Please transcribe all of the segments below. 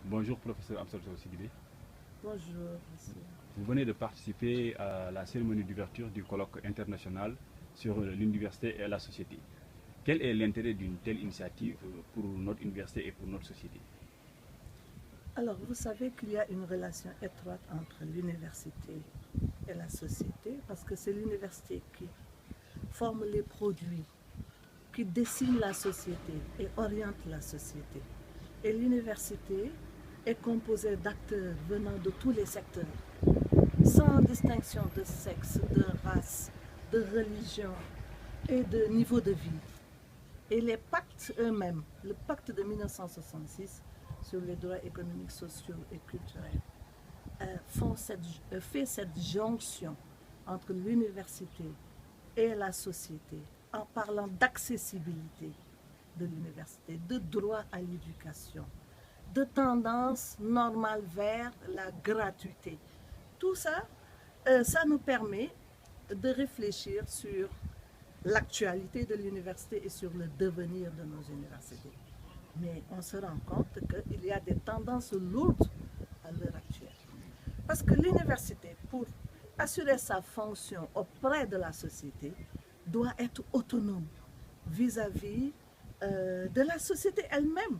Bonjour, professeur Amsatou Sidibé. Bonjour, monsieur. Vous venez de participer à la cérémonie d'ouverture du colloque international sur l'université et la société. Quel est l'intérêt d'une telle initiative pour notre université et pour notre société? Alors, vous savez qu'il y a une relation étroite entre l'université et la société, parce que c'est l'université qui forme les produits, qui dessine la société et oriente la société. Et l'université est composée d'acteurs venant de tous les secteurs, sans distinction de sexe, de race, de religion et de niveau de vie. Et les pactes eux-mêmes, le pacte de 1966 sur les droits économiques, sociaux et culturels, fait cette jonction entre l'université et la société en parlant d'accessibilité de l'université, de droit à l'éducation, de tendance normale vers la gratuité. Tout ça, ça nous permet de réfléchir sur l'actualité de l'université et sur le devenir de nos universités. Mais on se rend compte qu'il y a des tendances lourdes à l'heure actuelle. Parce que l'université, pour assurer sa fonction auprès de la société, doit être autonome vis-à-vis de la société elle-même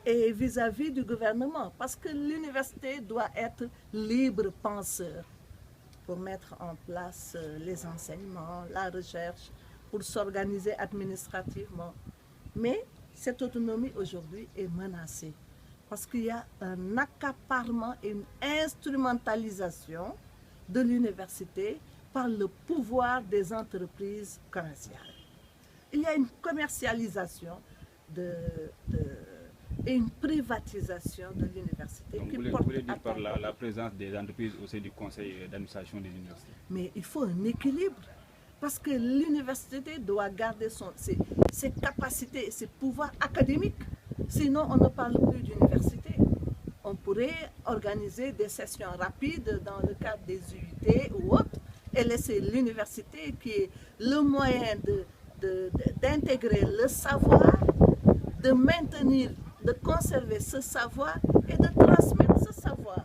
et vis-à-vis du gouvernement. Parce que l'université doit être libre penseur pour mettre en place les enseignements, la recherche, pour s'organiser administrativement. Mais cette autonomie aujourd'hui est menacée parce qu'il y a un accaparement et une instrumentalisation de l'université par le pouvoir des entreprises commerciales. Il y a une commercialisation et une privatisation de l'université. Donc, vous voulez dire par la présence des entreprises au sein du conseil d'administration des universités? Mais il faut un équilibre. Parce que l'université doit garder ses capacités et ses pouvoirs académiques. Sinon, on ne parle plus d'université. On pourrait organiser des sessions rapides dans le cadre des UT ou autres et laisser l'université qui est le moyen d'intégrer le savoir, de maintenir, de conserver ce savoir et de transmettre ce savoir.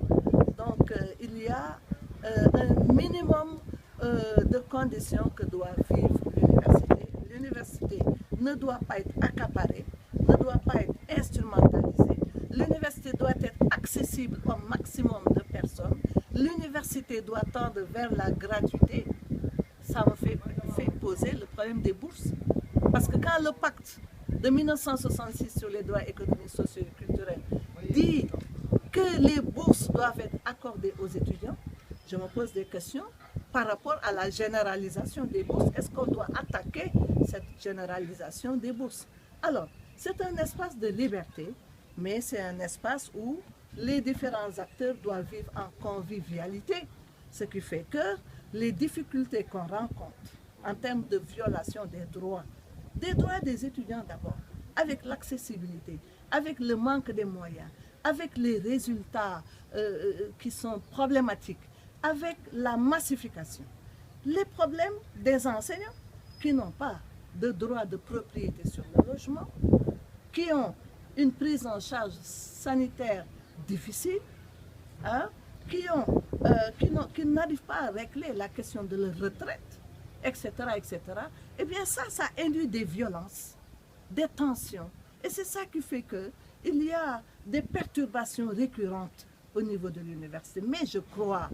Donc, il y a un minimum de conditions que doit vivre l'université. L'université ne doit pas être accaparée, ne doit pas être instrumentalisée. L'université doit être accessible au maximum de personnes. L'université doit tendre vers la gratuité. Ça me fait poser le problème des bourses. Parce que quand le pacte de 1966 sur les droits économiques, sociaux et culturels dit que les bourses doivent être accordées aux étudiants, je me pose des questions par rapport à la généralisation des bourses. Est-ce qu'on doit attaquer cette généralisation des bourses? Alors, c'est un espace de liberté, mais c'est un espace où les différents acteurs doivent vivre en convivialité, ce qui fait que les difficultés qu'on rencontre en termes de violation des droits des étudiants d'abord, avec l'accessibilité, avec le manque des moyens, avec les résultats qui sont problématiques, avec la massification, les problèmes des enseignants qui n'ont pas de droit de propriété sur le logement, qui ont une prise en charge sanitaire difficile, hein, qui n'arrivent pas à régler la question de leur retraite, etc., etc. Eh bien ça induit des violences, des tensions. Et c'est ça qui fait qu'il y a des perturbations récurrentes au niveau de l'université. Mais je crois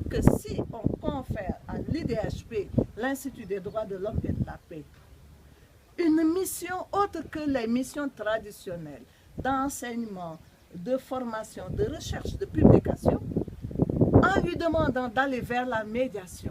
que si on confère à l'IDHP, l'Institut des droits de l'homme et de la paix, une mission autre que les missions traditionnelles d'enseignement, de formation, de recherche, de publication, en lui demandant d'aller vers la médiation,